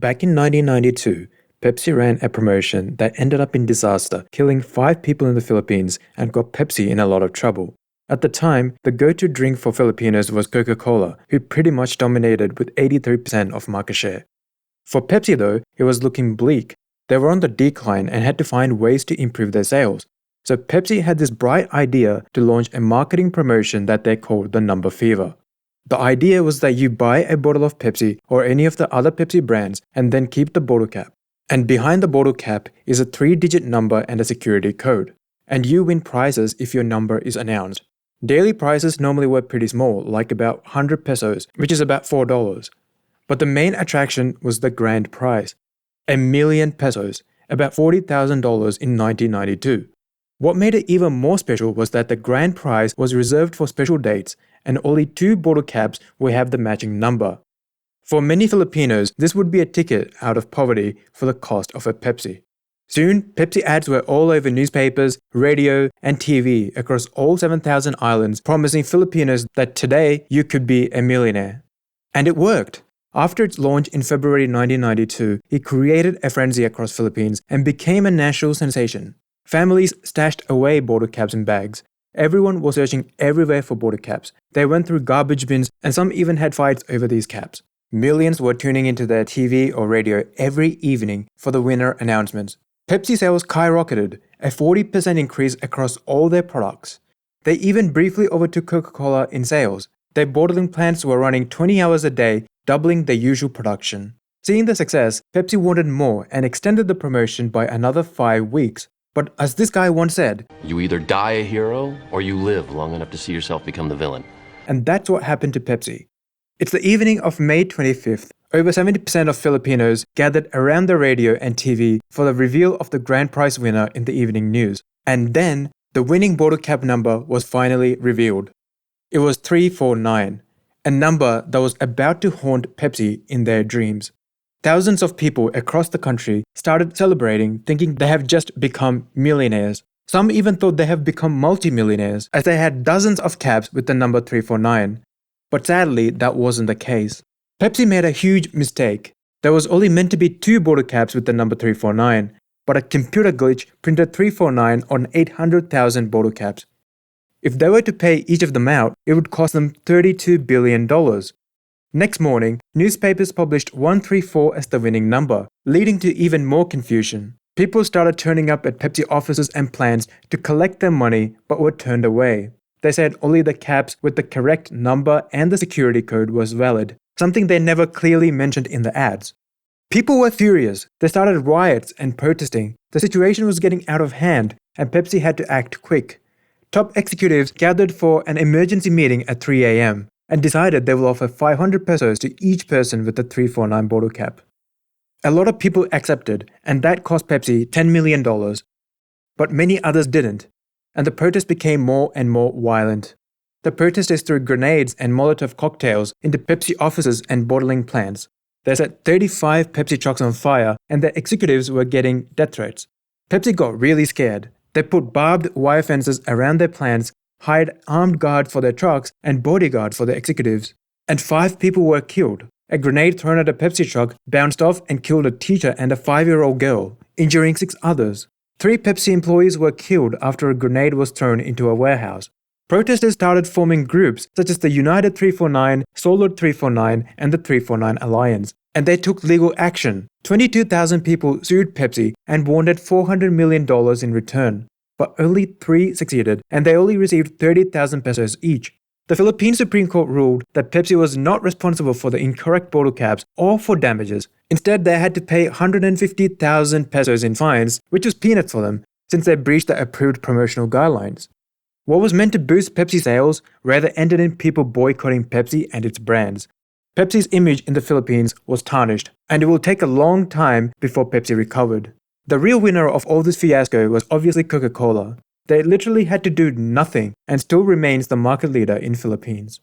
Back in 1992, Pepsi ran a promotion that ended up in disaster, killing 5 people in the Philippines and got Pepsi in a lot of trouble. At the time, the go-to drink for Filipinos was Coca-Cola, who pretty much dominated with 83% of market share. For Pepsi though, it was looking bleak. They were on the decline and had to find ways to improve their sales. So Pepsi had this bright idea to launch a marketing promotion that they called the Number Fever. The idea was that you buy a bottle of Pepsi or any of the other Pepsi brands and then keep the bottle cap. And behind the bottle cap is a 3-digit number and a security code. And you win prizes if your number is announced. Daily prizes normally were pretty small, like about 100 pesos, which is about $4. But the main attraction was the grand prize, 1,000,000 pesos, about $40,000 in 1992. What made it even more special was that the grand prize was reserved for special dates and only 2 bottle caps will have the matching number. For many Filipinos, this would be a ticket out of poverty for the cost of a Pepsi. Soon, Pepsi ads were all over newspapers, radio, and TV across all 7,000 islands, promising Filipinos that today you could be a millionaire. And it worked. After its launch in February 1992, it created a frenzy across Philippines and became a national sensation. Families stashed away bottle caps in bags. Everyone was searching everywhere for bottle caps. They went through garbage bins and some even had fights over these caps. Millions were tuning into their TV or radio every evening for the winner announcements. Pepsi sales skyrocketed, a 40% increase across all their products. They even briefly overtook Coca-Cola in sales. Their bottling plants were running 20 hours a day, doubling their usual production. Seeing the success, Pepsi wanted more and extended the promotion by another 5 weeks. But as this guy once said, "You either die a hero or you live long enough to see yourself become the villain." And that's what happened to Pepsi. It's the evening of May 25th. Over 70% of Filipinos gathered around the radio and TV for the reveal of the grand prize winner in the evening news. And then, the winning bottle cap number was finally revealed. It was 349, a number that was about to haunt Pepsi in their dreams. Thousands of people across the country started celebrating, thinking they have just become millionaires. Some even thought they have become multimillionaires, as they had dozens of caps with the number 349. But sadly, that wasn't the case. Pepsi made a huge mistake. There was only meant to be 2 bottle caps with the number 349, but a computer glitch printed 349 on 800,000 bottle caps. If they were to pay each of them out, it would cost them $32 billion. Next morning, newspapers published 134 as the winning number, leading to even more confusion. People started turning up at Pepsi offices and plants to collect their money, but were turned away. They said only the caps with the correct number and the security code was valid, something they never clearly mentioned in the ads. People were furious. They started riots and protesting. The situation was getting out of hand, and Pepsi had to act quick. Top executives gathered for an emergency meeting at 3 a.m. and decided they will offer 500 pesos to each person with the 349 bottle cap. A lot of people accepted, and that cost Pepsi $10 million. But many others didn't, and the protest became more and more violent. The protesters threw grenades and Molotov cocktails into Pepsi offices and bottling plants. They set 35 Pepsi trucks on fire, and their executives were getting death threats. Pepsi got really scared. They put barbed wire fences around their plants, hired armed guards for their trucks, and bodyguards for their executives. And 5 people were killed. A grenade thrown at a Pepsi truck bounced off and killed a teacher and a 5-year-old girl, injuring 6 others. 3 Pepsi employees were killed after a grenade was thrown into a warehouse. Protesters started forming groups such as the United 349, Solid 349, and the 349 Alliance, and they took legal action. 22,000 people sued Pepsi and wanted $400 million in return. But only 3 succeeded, and they only received 30,000 pesos each. The Philippine Supreme Court ruled that Pepsi was not responsible for the incorrect bottle caps or for damages. Instead, they had to pay 150,000 pesos in fines, which was peanuts for them, since they breached the approved promotional guidelines. What was meant to boost Pepsi sales rather ended in people boycotting Pepsi and its brands. Pepsi's image in the Philippines was tarnished, and it will take a long time before Pepsi recovered. The real winner of all this fiasco was obviously Coca-Cola. They literally had to do nothing and still remains the market leader in Philippines.